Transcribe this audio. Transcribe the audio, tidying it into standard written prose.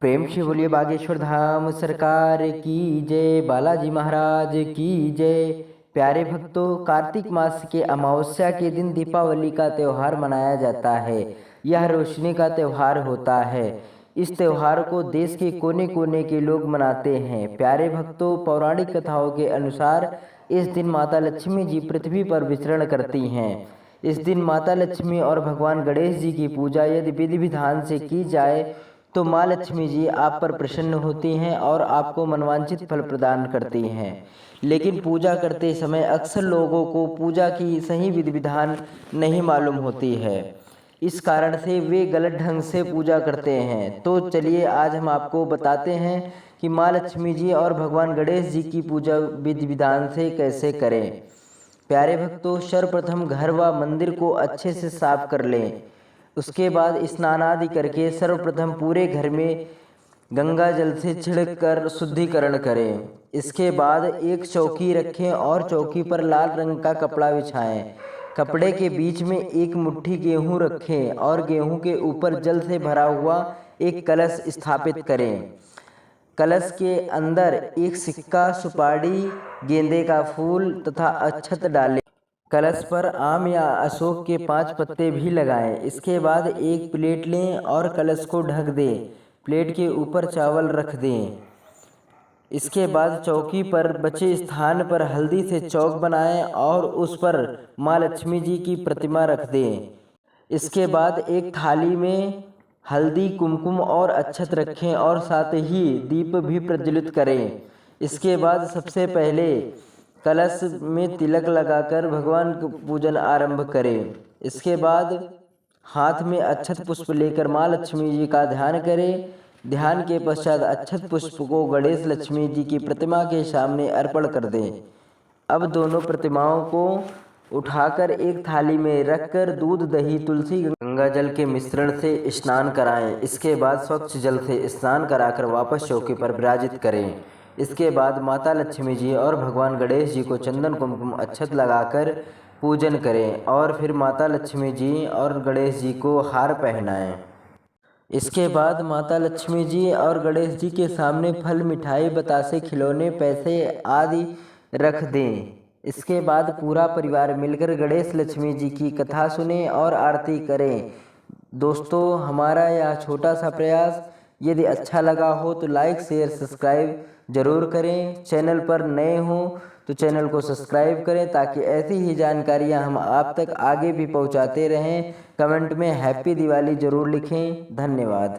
प्रेम से बोलिए बागेश्वर धाम सरकार की जय, बालाजी महाराज की जय। प्यारे भक्तों, कार्तिक मास के अमावस्या के दिन दीपावली का त्यौहार मनाया जाता है। यह रोशनी का त्यौहार होता है। इस त्यौहार को देश के कोने कोने के लोग मनाते हैं। प्यारे भक्तों, पौराणिक कथाओं के अनुसार इस दिन माता लक्ष्मी जी पृथ्वी पर विचरण करती हैं। इस दिन माता लक्ष्मी और भगवान गणेश जी की पूजा यदि विधि विधान से की जाए तो माँ लक्ष्मी जी आप पर प्रसन्न होती हैं और आपको मनवांछित फल प्रदान करती हैं। लेकिन पूजा करते समय अक्सर लोगों को पूजा की सही विधि विधान नहीं मालूम होती है। इस कारण से वे गलत ढंग से पूजा करते हैं। तो चलिए आज हम आपको बताते हैं कि माँ लक्ष्मी जी और भगवान गणेश जी की पूजा विधि विधान से कैसे करें। प्यारे भक्तों, सर्वप्रथम घर व मंदिर को अच्छे से साफ कर लें। उसके बाद स्नान आदि करके सर्वप्रथम पूरे घर में गंगा जल से छिड़ककर शुद्धिकरण करें। इसके बाद एक चौकी रखें और चौकी पर लाल रंग का कपड़ा बिछाएं। कपड़े के बीच में एक मुट्ठी गेहूं रखें और गेहूं के ऊपर जल से भरा हुआ एक कलश स्थापित करें। कलश के अंदर एक सिक्का, सुपारी, गेंदे का फूल तथा अक्षत डालें। कलश पर आम या अशोक के 5 पत्ते भी लगाएं। इसके बाद एक प्लेट लें और कलश को ढक दें। प्लेट के ऊपर चावल रख दें। इसके बाद चौकी पर बचे स्थान पर हल्दी से चौक बनाएं और उस पर माँ लक्ष्मी जी की प्रतिमा रख दें। इसके बाद एक थाली में हल्दी, कुमकुम और अक्षत रखें और साथ ही दीप भी प्रज्वलित करें। इसके बाद सबसे पहले कलश में तिलक लगाकर भगवान का पूजन आरंभ करें। इसके बाद हाथ में अक्षत पुष्प लेकर माँ लक्ष्मी जी का ध्यान करें। ध्यान के पश्चात अक्षत पुष्प को गणेश लक्ष्मी जी की प्रतिमा के सामने अर्पण कर दें। अब दोनों प्रतिमाओं को उठाकर एक थाली में रखकर दूध, दही, तुलसी, गंगा जल के मिश्रण से स्नान कराएं। इसके बाद स्वच्छ जल से स्नान कराकर वापस चौकी पर विराजित करें। इसके बाद माता लक्ष्मी जी और भगवान गणेश जी को चंदन, कुमकुम, अक्षत लगाकर पूजन करें और फिर माता लक्ष्मी जी और गणेश जी को हार पहनाएं। इसके बाद माता लक्ष्मी जी और गणेश जी के सामने फल, मिठाई, बतासे, खिलौने, पैसे आदि रख दें। इसके बाद पूरा परिवार मिलकर गणेश लक्ष्मी जी की कथा सुने और आरती करें। दोस्तों, हमारा यह छोटा सा प्रयास यदि अच्छा लगा हो तो लाइक, शेयर, सब्सक्राइब जरूर करें। चैनल पर नए हो तो चैनल को सब्सक्राइब करें ताकि ऐसी ही जानकारियां हम आप तक आगे भी पहुंचाते रहें। कमेंट में हैप्पी दिवाली जरूर लिखें। धन्यवाद।